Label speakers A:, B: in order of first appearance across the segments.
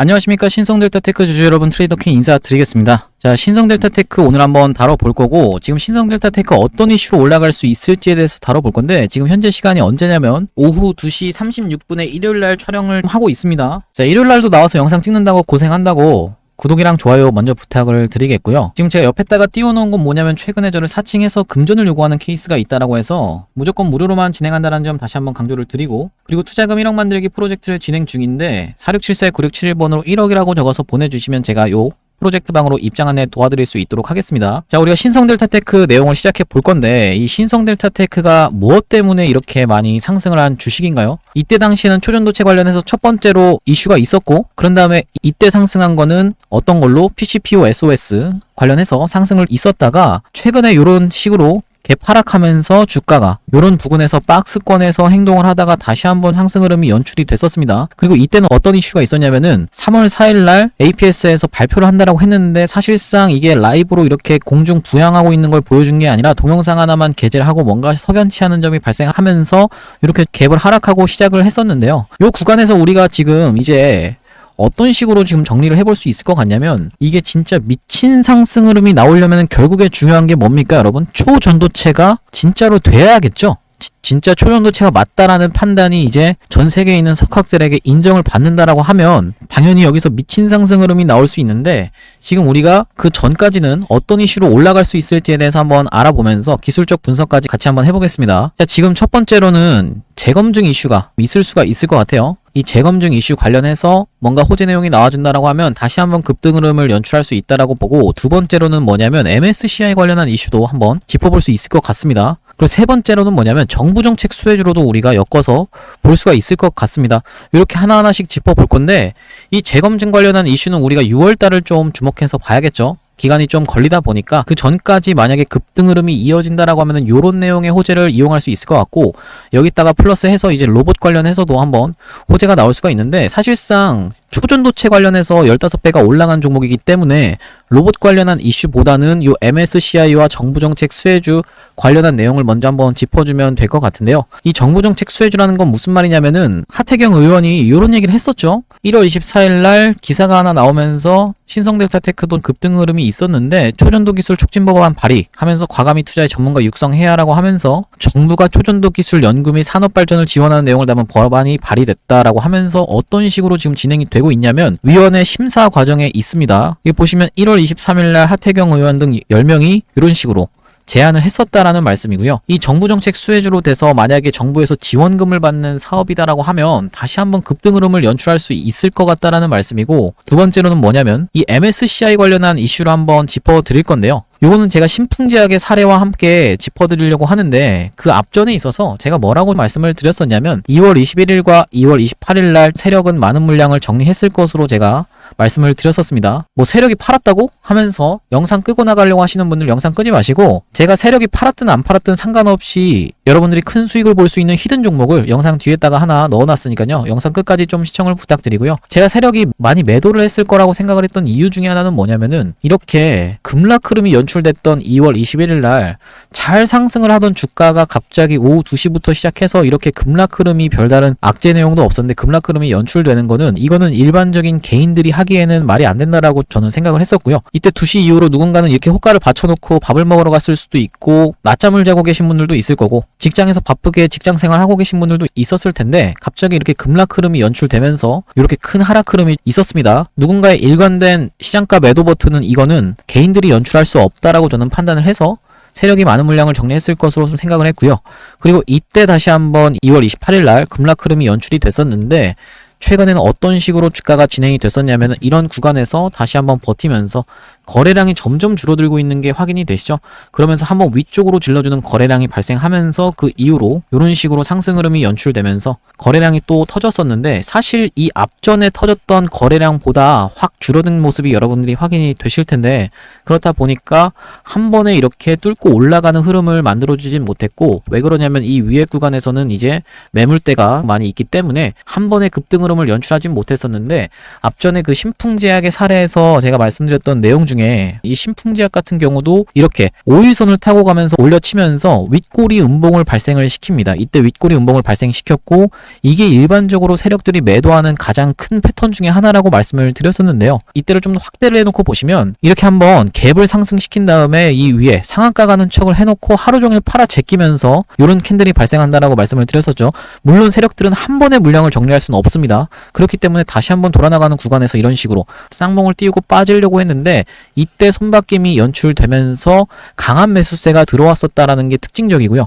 A: 안녕하십니까. 신성델타테크 주주 여러분, 트레이더킹 인사드리겠습니다. 자, 신성델타테크 오늘 한번 다뤄볼 거고, 지금 신성델타테크 어떤 이슈로 올라갈 수 있을지에 대해서 다뤄볼 건데, 지금 현재 시간이 언제냐면 오후 2시 36분에 일요일날 촬영을 하고 있습니다. 자, 일요일날도 나와서 영상 찍는다고 고생한다고 구독이랑 좋아요 먼저 부탁을 드리겠고요. 지금 제가 옆에다가 띄워놓은 건 뭐냐면, 최근에 저를 사칭해서 금전을 요구하는 케이스가 있다라고 해서 무조건 무료로만 진행한다는 점 다시 한번 강조를 드리고, 그리고 투자금 1억 만들기 프로젝트를 진행 중인데 4674-9671번으로 1억이라고 적어서 보내주시면 제가 요 프로젝트 방으로 입장 안내 도와드릴 수 있도록 하겠습니다. 자, 우리가 신성델타테크 내용을 시작해 볼 건데, 이 신성델타테크가 무엇 때문에 이렇게 많이 상승을 한 주식인가요? 이때 당시에는 초전도체 관련해서 첫 번째로 이슈가 있었고, 그런 다음에 이때 상승한 거는 어떤 걸로? PCPO SOS 관련해서 상승을 있었다가 최근에 이런 식으로 하락하면서 주가가 이런 부근에서 박스권에서 행동을 하다가 다시 한번 상승 흐름이 연출이 됐었습니다. 그리고 이때는 어떤 이슈가 있었냐면은 3월 4일날 APS에서 발표를 한다라고 했는데, 사실상 이게 라이브로 이렇게 공중 부양하고 있는 걸 보여준 게 아니라 동영상 하나만 게재를 하고 뭔가 석연치 않은 점이 발생하면서 이렇게 갭을 하락하고 시작을 했었는데요. 이 구간에서 우리가 지금 이제 어떤 식으로 지금 정리를 해볼 수 있을 것 같냐면, 이게 진짜 미친 상승 흐름이 나오려면 결국에 중요한 게 뭡니까, 여러분? 초전도체가 진짜로 돼야겠죠? 진짜 초전도체가 맞다라는 판단이 이제 전 세계에 있는 석학들에게 인정을 받는다라고 하면 당연히 여기서 미친 상승 흐름이 나올 수 있는데, 지금 우리가 그 전까지는 어떤 이슈로 올라갈 수 있을지에 대해서 한번 알아보면서 기술적 분석까지 같이 한번 해보겠습니다. 자, 지금 첫 번째로는 재검증 이슈가 있을 수가 있을 것 같아요. 이 재검증 이슈 관련해서 뭔가 호재 내용이 나와준다라고 하면 다시 한번 급등 흐름을 연출할 수 있다라고 보고, 두 번째로는 뭐냐면 MSCI 관련한 이슈도 한번 짚어볼 수 있을 것 같습니다. 그리고 세 번째로는 뭐냐면 정부 정책 수혜주로도 우리가 엮어서 볼 수가 있을 것 같습니다. 이렇게 하나하나씩 짚어볼 건데, 이 재검증 관련한 이슈는 우리가 6월달을 좀 주목해서 봐야겠죠. 기간이 좀 걸리다 보니까 그 전까지 만약에 급등 흐름이 이어진다라고 하면은 요런 내용의 호재를 이용할 수 있을 것 같고, 여기다가 플러스해서 이제 로봇 관련해서도 한번 호재가 나올 수가 있는데, 사실상 초전도체 관련해서 15배가 올라간 종목이기 때문에 로봇 관련한 이슈보다는 요 MSCI와 정부정책 수혜주 관련한 내용을 먼저 한번 짚어주면 될 것 같은데요. 이 정부정책 수혜주라는 건 무슨 말이냐면은, 하태경 의원이 요런 얘기를 했었죠. 1월 24일날 기사가 하나 나오면서 신성델타테크도 급등 흐름이 있었는데 초전도 기술 촉진법안 발의하면서 과감히 투자의 전문가 육성해야라고 하면서 정부가 초전도 기술 연구 및 산업 발전을 지원하는 내용을 담은 법안이 발의됐다라고 하면서 어떤 식으로 지금 진행이 되고 있냐면, 위원회 심사 과정에 있습니다. 여기 보시면 1월 23일날 하태경 의원 등 10명이 이런 식으로 제안을 했었다라는 말씀이고요. 이 정부정책 수혜주로 돼서 만약에 정부에서 지원금을 받는 사업이다라고 하면 다시 한번 급등 흐름을 연출할 수 있을 것 같다라는 말씀이고, 두 번째로는 뭐냐면 이 MSCI 관련한 이슈를 한번 짚어드릴 건데요. 요거는 제가 신풍제약의 사례와 함께 짚어드리려고 하는데, 그 앞전에 있어서 제가 뭐라고 말씀을 드렸었냐면 2월 21일과 2월 28일 날 세력은 많은 물량을 정리했을 것으로 제가 말씀을 드렸었습니다. 뭐 세력이 팔았다고 하면서 영상 끄고 나가려고 하시는 분들 영상 끄지 마시고, 제가 세력이 팔았든 안 팔았든 상관없이 여러분들이 큰 수익을 볼 수 있는 히든 종목을 영상 뒤에다가 하나 넣어놨으니까요. 영상 끝까지 좀 시청을 부탁드리고요. 제가 세력이 많이 매도를 했을 거라고 생각을 했던 이유 중에 하나는 뭐냐면은, 이렇게 급락 흐름이 연출됐던 2월 21일 날 잘 상승을 하던 주가가 갑자기 오후 2시부터 시작해서 이렇게 급락 흐름이 별다른 악재 내용도 없었는데 급락 흐름이 연출되는 거는, 이거는 일반적인 개인들이 하기에는 말이 안 된다라고 저는 생각을 했었고요. 이때 2시 이후로 누군가는 이렇게 호가를 받쳐놓고 밥을 먹으러 갔을 수도 있고, 낮잠을 자고 계신 분들도 있을 거고, 직장에서 바쁘게 직장생활 하고 계신 분들도 있었을 텐데, 갑자기 이렇게 급락 흐름이 연출되면서 이렇게 큰 하락 흐름이 있었습니다. 누군가의 일관된 시장가 매도 버튼은 이거는 개인들이 연출할 수 없다라고 저는 판단을 해서 세력이 많은 물량을 정리했을 것으로 생각을 했고요. 그리고 이때 다시 한번 2월 28일 날 급락 흐름이 연출이 됐었는데, 최근에는 어떤 식으로 주가가 진행이 됐었냐면, 이런 구간에서 다시 한번 버티면서 거래량이 점점 줄어들고 있는 게 확인이 되시죠? 그러면서 한번 위쪽으로 질러주는 거래량이 발생하면서 그 이후로 이런 식으로 상승 흐름이 연출되면서 거래량이 또 터졌었는데, 사실 이 앞전에 터졌던 거래량보다 확 줄어든 모습이 여러분들이 확인이 되실 텐데, 그렇다 보니까 한 번에 이렇게 뚫고 올라가는 흐름을 만들어주진 못했고, 왜 그러냐면 이 위에 구간에서는 이제 매물대가 많이 있기 때문에 한 번에 급등 흐름을 연출하진 못했었는데, 앞전에 그 신풍제약의 사례에서 제가 말씀드렸던 내용 중에 중에 이 신풍제약 같은 경우도 이렇게 5일선을 타고 가면서 올려치면서 윗꼬리 음봉을 발생을 시킵니다. 이때 윗꼬리 음봉을 발생시켰고 이게 일반적으로 세력들이 매도하는 가장 큰 패턴 중에 하나라고 말씀을 드렸었는데요. 이때를 좀 더 확대를 해놓고 보시면 이렇게 한번 갭을 상승시킨 다음에 이 위에 상한가 가는 척을 해놓고 하루 종일 팔아 제끼면서 이런 캔들이 발생한다라고 말씀을 드렸었죠. 물론 세력들은 한 번에 물량을 정리할 수는 없습니다. 그렇기 때문에 다시 한번 돌아나가는 구간에서 이런 식으로 쌍봉을 띄우고 빠지려고 했는데 이때 손바뀜이 연출되면서 강한 매수세가 들어왔었다라는 게 특징적이고요.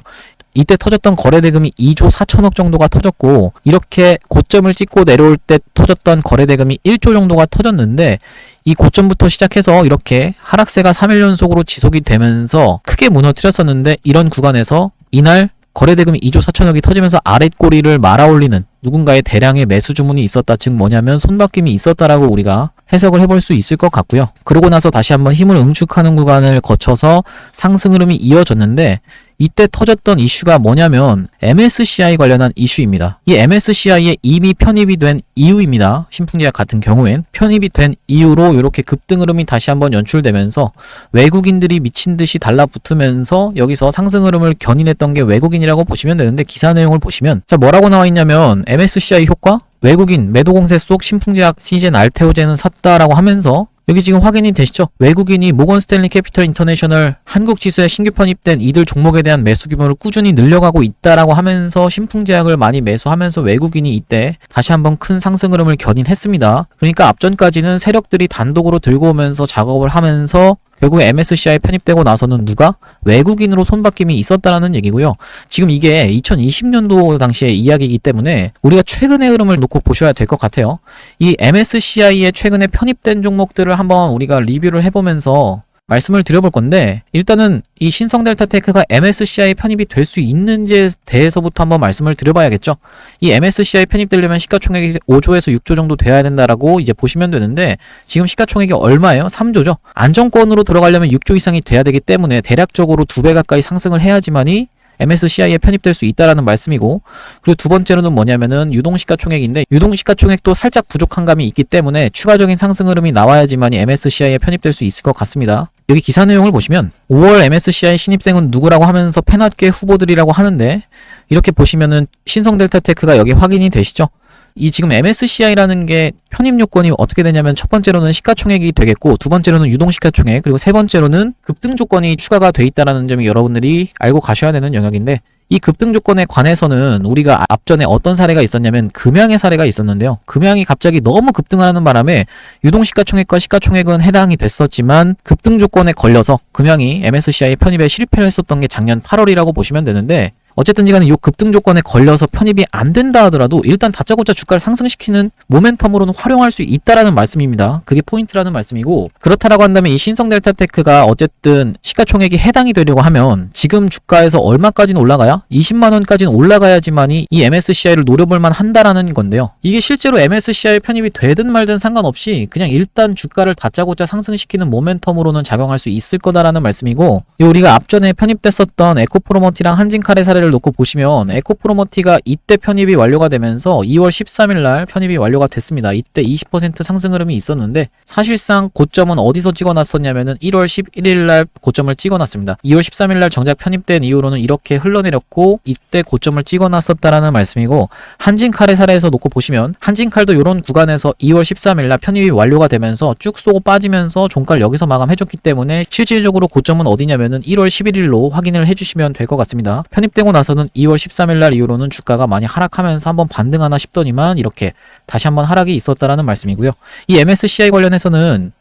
A: 이때 터졌던 거래대금이 2조 4천억 정도가 터졌고 이렇게 고점을 찍고 내려올 때 터졌던 거래대금이 1조 정도가 터졌는데 이 고점부터 시작해서 이렇게 하락세가 3일 연속으로 지속이 되면서 크게 무너뜨렸었는데 이런 구간에서 이날 거래대금이 2조 4천억이 터지면서 아랫꼬리를 말아올리는 누군가의 대량의 매수 주문이 있었다. 즉 뭐냐면 손바뀜이 있었다라고 우리가 해석을 해볼 수 있을 것 같고요. 그러고 나서 다시 한번 힘을 응축하는 구간을 거쳐서 상승 흐름이 이어졌는데 이때 터졌던 이슈가 뭐냐면 MSCI 관련한 이슈입니다. 이 MSCI에 이미 편입이 된 이유입니다. 신풍제약 같은 경우엔 편입이 된 이유로 이렇게 급등 흐름이 다시 한번 연출되면서 외국인들이 미친 듯이 달라붙으면서 여기서 상승 흐름을 견인했던 게 외국인이라고 보시면 되는데 기사 내용을 보시면 자 뭐라고 나와 있냐면 MSCI 효과? 외국인 매도 공세 속 신풍제약 시젠 알테오젠은 샀다라고 하면서 여기 지금 확인이 되시죠? 외국인이 모건 스탠리 캐피털 인터내셔널 한국 지수에 신규 편입된 이들 종목에 대한 매수 규모를 꾸준히 늘려가고 있다라고 하면서 신풍제약을 많이 매수하면서 외국인이 이때 다시 한번 큰 상승 흐름을 견인했습니다. 그러니까 앞전까지는 세력들이 단독으로 들고 오면서 작업을 하면서 결국에 MSCI 편입되고 나서는 누가? 외국인으로 손바뀜이 있었다라는 얘기고요. 지금 이게 2020년도 당시의 이야기이기 때문에 우리가 최근의 흐름을 놓고 보셔야 될 것 같아요. 이 MSCI에 최근에 편입된 종목들을 한번 우리가 리뷰를 해보면서 말씀을 드려볼 건데 일단은 이 신성델타테크가 MSCI 편입이 될 수 있는지에 대해서부터 한번 말씀을 드려봐야겠죠. 이 MSCI 편입되려면 시가총액이 5조에서 6조 정도 돼야 된다라고 이제 보시면 되는데 지금 시가총액이 얼마예요? 3조죠. 안정권으로 들어가려면 6조 이상이 돼야 되기 때문에 대략적으로 2배 가까이 상승을 해야지만이 MSCI에 편입될 수 있다라는 말씀이고 그리고 두 번째로는 뭐냐면은 유동시가총액인데 유동시가총액도 살짝 부족한 감이 있기 때문에 추가적인 상승 흐름이 나와야지만이 MSCI에 편입될 수 있을 것 같습니다. 여기 기사 내용을 보시면 5월 MSCI 신입생은 누구라고 하면서 페낫계 후보들이라고 하는데 이렇게 보시면은 신성델타테크가 여기 확인이 되시죠? 이 지금 MSCI라는 게 편입 요건이 어떻게 되냐면 첫 번째로는 시가총액이 되겠고 두 번째로는 유동시가총액 그리고 세 번째로는 급등 조건이 추가가 돼 있다라는 점이 여러분들이 알고 가셔야 되는 영역인데 이 급등 조건에 관해서는 우리가 앞전에 어떤 사례가 있었냐면 금양의 사례가 있었는데요. 금양이 갑자기 너무 급등을 하는 바람에 유동시가총액과 시가총액은 해당이 됐었지만 급등 조건에 걸려서 금양이 MSCI 편입에 실패를 했었던 게 작년 8월이라고 보시면 되는데 어쨌든지 간에 이 급등 조건에 걸려서 편입이 안 된다 하더라도 일단 다짜고짜 주가를 상승시키는 모멘텀으로는 활용할 수 있다라는 말씀입니다. 그게 포인트라는 말씀이고 그렇다라고 한다면 이 신성델타테크가 어쨌든 시가총액이 해당이 되려고 하면 지금 주가에서 얼마까지는 올라가야? 20만원까지는 올라가야지만이 이 MSCI를 노려볼만 한다라는 건데요. 이게 실제로 MSCI 편입이 되든 말든 상관없이 그냥 일단 주가를 다짜고짜 상승시키는 모멘텀으로는 작용할 수 있을 거다라는 말씀이고 우리가 앞전에 편입됐었던 에코프로머티랑 한진칼의 사례를 놓고 보시면 에코프로머티가 이때 편입이 완료가 되면서 2월 13일 날 편입이 완료가 됐습니다. 이때 20% 상승 흐름이 있었는데 사실상 고점은 어디서 찍어놨었냐면은 1월 11일 날 고점을 찍어놨습니다. 2월 13일 날 정작 편입된 이후로는 이렇게 흘러내렸고 이때 고점을 찍어놨었다라는 말씀이고 한진칼의 사례에서 놓고 보시면 한진칼도 이런 구간에서 2월 13일 날 편입이 완료가 되면서 쭉 쏘고 빠지면서 종가를 여기서 마감해줬기 때문에 실질적으로 고점은 어디냐면은 1월 11일로 확인을 해주시면 될 것 같습니다. 편입되고 나서는 2월 13일 날 이후로는 주가가 많이 하락하면서 한번 반등하나 싶더니만 이렇게 다시 한번 하락이 있었다라는 말씀이고요. 이 MSCI 관련해서는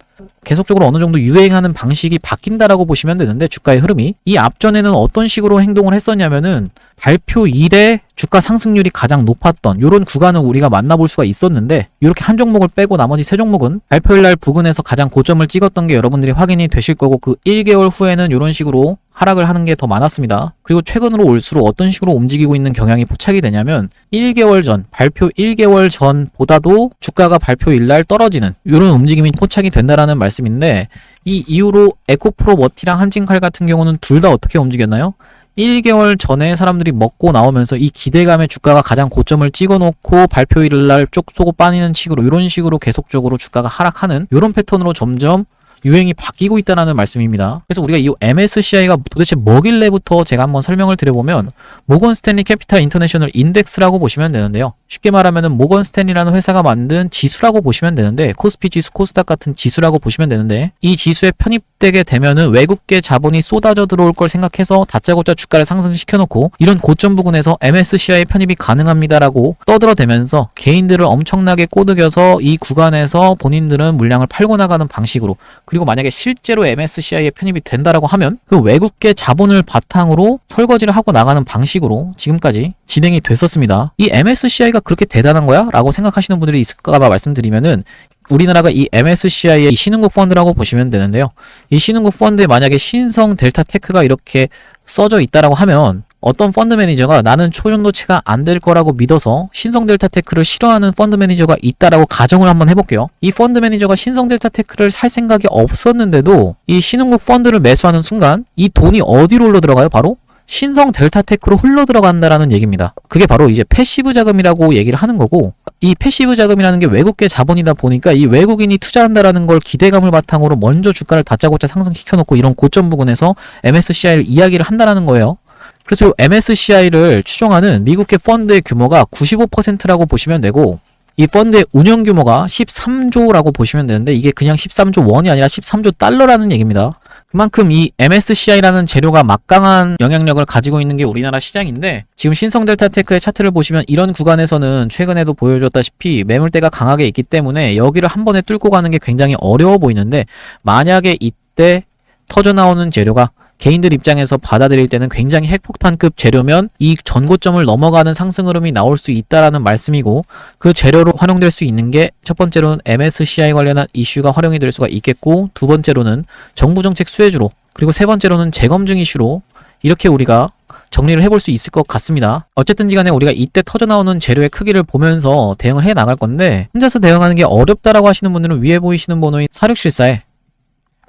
A: 계속적으로 어느 정도 유행하는 방식이 바뀐다라고 보시면 되는데 주가의 흐름이 이 앞전에는 어떤 식으로 행동을 했었냐면은 발표 이래 주가 상승률이 가장 높았던 이런 구간을 우리가 만나볼 수가 있었는데 이렇게 한 종목을 빼고 나머지 세 종목은 발표일 날 부근에서 가장 고점을 찍었던 게 여러분들이 확인이 되실 거고 그 1개월 후에는 이런 식으로 하락을 하는 게 더 많았습니다. 그리고 최근으로 올수록 어떤 식으로 움직이고 있는 경향이 포착이 되냐면 1개월 전, 발표 1개월 전보다도 주가가 발표일 날 떨어지는 이런 움직임이 포착이 된다라는 말씀인데 이 이후로 에코프로머티랑 한진칼 같은 경우는 둘 다 어떻게 움직였나요? 1개월 전에 사람들이 먹고 나오면서 이 기대감에 주가가 가장 고점을 찍어놓고 발표일날 쪽 쏘고 빠지는 식으로 이런 식으로 계속적으로 주가가 하락하는 이런 패턴으로 점점 유행이 바뀌고 있다는 말씀입니다. 그래서 우리가 이 MSCI가 도대체 뭐길래부터 제가 한번 설명을 드려보면 모건 스탠리 캐피탈 인터내셔널 인덱스라고 보시면 되는데요. 쉽게 말하면은 모건 스탠리라는 회사가 만든 지수라고 보시면 되는데 코스피 지수, 코스닥 같은 지수라고 보시면 되는데 이 지수에 편입되게 되면은 외국계 자본이 쏟아져 들어올 걸 생각해서 다짜고짜 주가를 상승시켜놓고 이런 고점 부근에서 MSCI 편입이 가능합니다라고 떠들어대면서 개인들을 엄청나게 꼬드겨서 이 구간에서 본인들은 물량을 팔고 나가는 방식으로 그리고 만약에 실제로 MSCI에 편입이 된다라고 하면 그 외국계 자본을 바탕으로 설거지를 하고 나가는 방식으로 지금까지 진행이 됐었습니다. 이 MSCI가 그렇게 대단한 거야? 라고 생각하시는 분들이 있을까봐 말씀드리면은 우리나라가 이 MSCI의 신흥국 펀드라고 보시면 되는데요. 이 신흥국 펀드에 만약에 신성 델타테크가 이렇게 써져 있다라고 하면 어떤 펀드 매니저가 나는 초전도체가 안 될 거라고 믿어서 신성 델타테크를 싫어하는 펀드 매니저가 있다라고 가정을 한번 해볼게요. 이 펀드 매니저가 신성 델타테크를 살 생각이 없었는데도 이 신흥국 펀드를 매수하는 순간 이 돈이 어디로 흘러 들어가요? 바로 신성 델타테크로 흘러 들어간다라는 얘기입니다. 그게 바로 이제 패시브 자금이라고 얘기를 하는 거고 이 패시브 자금이라는 게 외국계 자본이다 보니까 이 외국인이 투자한다라는 걸 기대감을 바탕으로 먼저 주가를 다짜고짜 상승시켜놓고 이런 고점 부근에서 MSCI를 이야기를 한다라는 거예요. 그래서 이 MSCI를 추종하는 미국계 펀드의 규모가 95%라고 보시면 되고 이 펀드의 운영 규모가 13조라고 보시면 되는데 이게 그냥 13조 원이 아니라 13조 달러라는 얘기입니다. 그만큼 이 MSCI라는 재료가 막강한 영향력을 가지고 있는 게 우리나라 시장인데 지금 신성 델타테크의 차트를 보시면 이런 구간에서는 최근에도 보여줬다시피 매물대가 강하게 있기 때문에 여기를 한 번에 뚫고 가는 게 굉장히 어려워 보이는데 만약에 이때 터져나오는 재료가 개인들 입장에서 받아들일 때는 굉장히 핵폭탄급 재료면 이 전고점을 넘어가는 상승 흐름이 나올 수 있다라는 말씀이고 그 재료로 활용될 수 있는 게 첫 번째로는 MSCI 관련한 이슈가 활용이 될 수가 있겠고 두 번째로는 정부정책 수혜주로 그리고 세 번째로는 재검증 이슈로 이렇게 우리가 정리를 해볼 수 있을 것 같습니다. 어쨌든지 간에 우리가 이때 터져나오는 재료의 크기를 보면서 대응을 해 나갈 건데 혼자서 대응하는 게 어렵다라고 하시는 분들은 위에 보이시는 번호인 4674에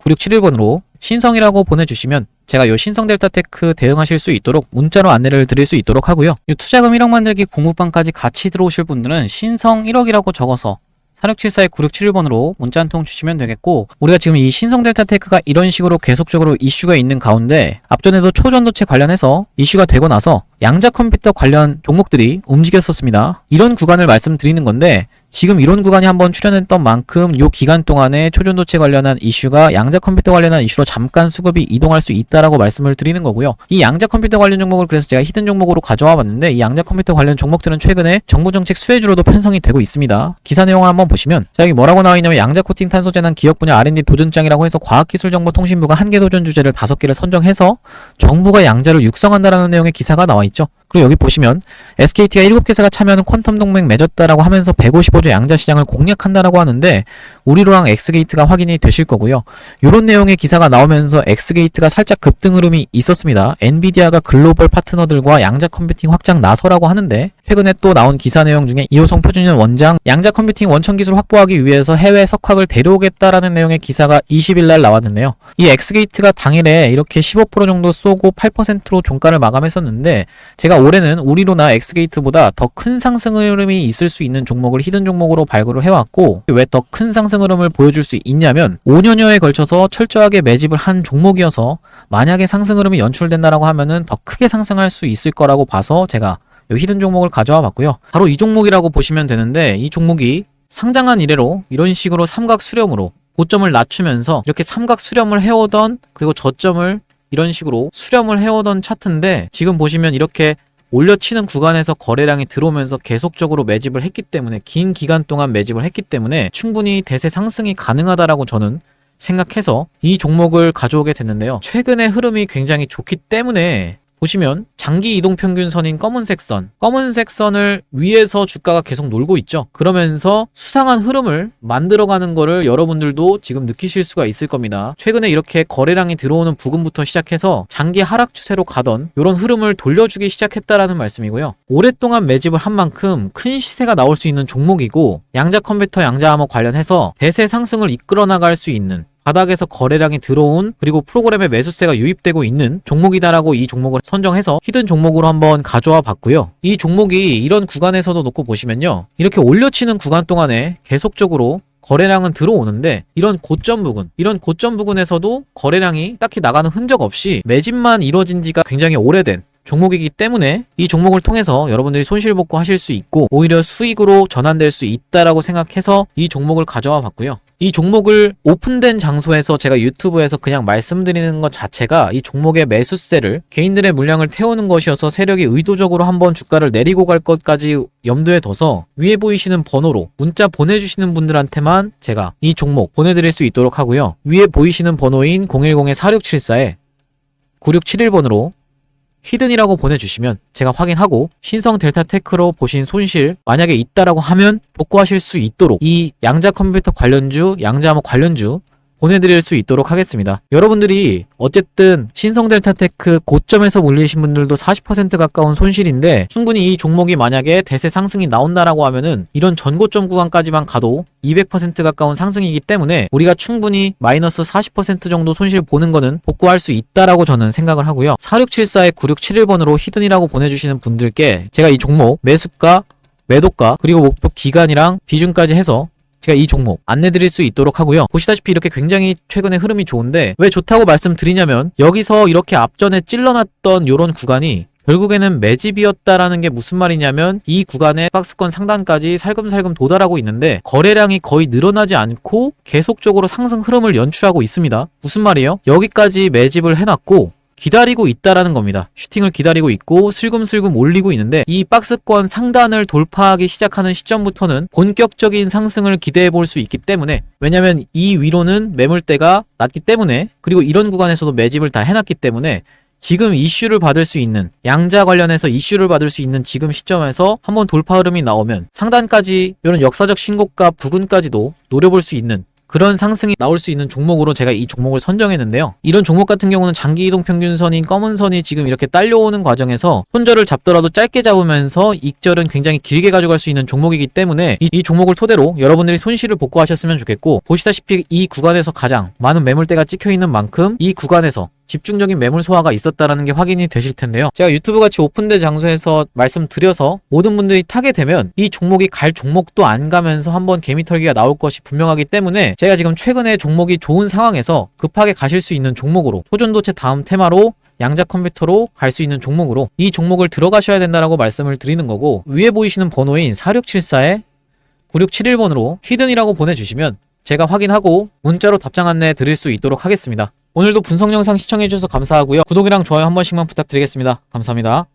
A: 9671번으로 신성이라고 보내주시면 제가 요 신성 델타테크 대응하실 수 있도록 문자로 안내를 드릴 수 있도록 하고요. 요 투자금 1억 만들기 공부방까지 같이 들어오실 분들은 신성 1억이라고 적어서 4674-9671번으로 문자 한 통 주시면 되겠고 우리가 지금 이 신성 델타테크가 이런 식으로 계속적으로 이슈가 있는 가운데 앞전에도 초전도체 관련해서 이슈가 되고 나서 양자 컴퓨터 관련 종목들이 움직였었습니다. 이런 구간을 말씀드리는 건데 지금 이런 구간이 한번 출현했던 만큼 요 기간 동안에 초전도체 관련한 이슈가 양자 컴퓨터 관련한 이슈로 잠깐 수급이 이동할 수 있다라고 말씀을 드리는 거고요. 이 양자 컴퓨터 관련 종목을 그래서 제가 히든 종목으로 가져와 봤는데 이 양자 컴퓨터 관련 종목들은 최근에 정부 정책 수혜주로도 편성이 되고 있습니다. 기사 내용을 한번 보시면 자 여기 뭐라고 나와 있냐면 양자 코팅 탄소 재난 기업 분야 R&D 도전장이라고 해서 과학기술정보통신부가 한계 도전 주제를 5개를 선정해서 정부가 양자를 육성한다라는 내용의 기사가 나와 있죠. 그리고 여기 보시면 SKT가 7개사가 참여하는 퀀텀 동맹 맺었다라고 하면서 155조 양자 시장을 공략한다라고 하는데 우리로랑 엑스게이트가 확인이 되실 거고요. 이런 내용의 기사가 나오면서 엑스게이트가 살짝 급등 흐름이 있었습니다. 엔비디아가 글로벌 파트너들과 양자 컴퓨팅 확장 나서라고 하는데 최근에 또 나온 기사 내용 중에 이호성 표준년 원장 양자 컴퓨팅 원천 기술 확보하기 위해서 해외 석학을 데려오겠다라는 내용의 기사가 20일 날 나왔는데요. 이 엑스게이트가 당일에 이렇게 15% 정도 쏘고 8%로 종가를 마감했었는데 제가 올해는 우리로나 엑스게이트보다 더 큰 상승 흐름이 있을 수 있는 종목을 히든 종목으로 발굴을 해왔고 왜 더 큰 상승 흐름을 보여줄 수 있냐면 5년여에 걸쳐서 철저하게 매집을 한 종목이어서 만약에 상승 흐름이 연출된다라고 하면은 더 크게 상승할 수 있을 거라고 봐서 제가 이 히든 종목을 가져와 봤고요. 바로 이 종목이라고 보시면 되는데 이 종목이 상장한 이래로 이런 식으로 삼각 수렴으로 고점을 낮추면서 이렇게 삼각 수렴을 해오던 그리고 저점을 이런 식으로 수렴을 해오던 차트인데 지금 보시면 이렇게 올려치는 구간에서 거래량이 들어오면서 계속적으로 매집을 했기 때문에 긴 기간 동안 매집을 했기 때문에 충분히 대세 상승이 가능하다라고 저는 생각해서 이 종목을 가져오게 됐는데요. 최근에 흐름이 굉장히 좋기 때문에 보시면 장기 이동평균선인 검은색 선을 위에서 주가가 계속 놀고 있죠. 그러면서 수상한 흐름을 만들어가는 거를 여러분들도 지금 느끼실 수가 있을 겁니다. 최근에 이렇게 거래량이 들어오는 부근부터 시작해서 장기 하락 추세로 가던 이런 흐름을 돌려주기 시작했다라는 말씀이고요. 오랫동안 매집을 한 만큼 큰 시세가 나올 수 있는 종목이고 양자 컴퓨터, 양자 암호 관련해서 대세 상승을 이끌어 나갈 수 있는 바닥에서 거래량이 들어온 그리고 프로그램에 매수세가 유입되고 있는 종목이다라고 이 종목을 선정해서 히든 종목으로 한번 가져와 봤고요. 이 종목이 이런 구간에서도 놓고 보시면요. 이렇게 올려치는 구간 동안에 계속적으로 거래량은 들어오는데 이런 고점 부근에서도 거래량이 딱히 나가는 흔적 없이 매집만 이루어진 지가 굉장히 오래된 종목이기 때문에 이 종목을 통해서 여러분들이 손실복구 하실 수 있고 오히려 수익으로 전환될 수 있다라고 생각해서 이 종목을 가져와 봤고요. 이 종목을 오픈된 장소에서 제가 유튜브에서 그냥 말씀드리는 것 자체가 이 종목의 매수세를 개인들의 물량을 태우는 것이어서 세력이 의도적으로 한번 주가를 내리고 갈 것까지 염두에 둬서 위에 보이시는 번호로 문자 보내주시는 분들한테만 제가 이 종목 보내드릴 수 있도록 하고요. 위에 보이시는 번호인 010-4674에 9671번으로 히든이라고 보내주시면 제가 확인하고 신성 델타테크로 보신 손실 만약에 있다라고 하면 복구하실 수 있도록 이 양자 컴퓨터 관련주, 양자암호 관련주 보내드릴 수 있도록 하겠습니다. 여러분들이 어쨌든 신성 델타테크 고점에서 물리신 분들도 40% 가까운 손실인데 충분히 이 종목이 만약에 대세 상승이 나온다라고 하면은 이런 전고점 구간까지만 가도 200% 가까운 상승이기 때문에 우리가 충분히 마이너스 40% 정도 손실 보는 거는 복구할 수 있다라고 저는 생각을 하고요. 4674에 9671번으로 히든이라고 보내주시는 분들께 제가 이 종목 매수가, 매도가, 그리고 목표 기간이랑 비중까지 해서 제가 이 종목 안내드릴 수 있도록 하고요. 보시다시피 이렇게 굉장히 최근에 흐름이 좋은데 왜 좋다고 말씀드리냐면 여기서 이렇게 앞전에 찔러놨던 요런 구간이 결국에는 매집이었다라는 게 무슨 말이냐면 이 구간의 박스권 상단까지 살금살금 도달하고 있는데 거래량이 거의 늘어나지 않고 계속적으로 상승 흐름을 연출하고 있습니다. 무슨 말이에요? 여기까지 매집을 해놨고 기다리고 있다라는 겁니다. 슈팅을 기다리고 있고 슬금슬금 올리고 있는데 이 박스권 상단을 돌파하기 시작하는 시점부터는 본격적인 상승을 기대해 볼 수 있기 때문에 왜냐면 이 위로는 매물대가 낮기 때문에 그리고 이런 구간에서도 매집을 다 해놨기 때문에 지금 이슈를 받을 수 있는 양자 관련해서 이슈를 받을 수 있는 지금 시점에서 한번 돌파 흐름이 나오면 상단까지 이런 역사적 신고가 부근까지도 노려볼 수 있는 그런 상승이 나올 수 있는 종목으로 제가 이 종목을 선정했는데요. 이런 종목 같은 경우는 장기 이동 평균선인 검은 선이 지금 이렇게 딸려오는 과정에서 손절을 잡더라도 짧게 잡으면서 익절은 굉장히 길게 가져갈 수 있는 종목이기 때문에 이 종목을 토대로 여러분들이 손실을 복구하셨으면 좋겠고 보시다시피 이 구간에서 가장 많은 매물대가 찍혀있는 만큼 이 구간에서 집중적인 매물 소화가 있었다라는 게 확인이 되실 텐데요. 제가 유튜브 같이 오픈된 장소에서 말씀드려서 모든 분들이 타게 되면 이 종목이 갈 종목도 안 가면서 한번 개미털기가 나올 것이 분명하기 때문에 제가 지금 최근에 종목이 좋은 상황에서 급하게 가실 수 있는 종목으로 소전도체 다음 테마로 양자 컴퓨터로 갈 수 있는 종목으로 이 종목을 들어가셔야 된다라고 말씀을 드리는 거고 위에 보이시는 번호인 4674에 9671번으로 히든이라고 보내주시면 제가 확인하고 문자로 답장 안내 드릴 수 있도록 하겠습니다. 오늘도 분석 영상 시청해주셔서 감사하고요. 구독이랑 좋아요 한 번씩만 부탁드리겠습니다. 감사합니다.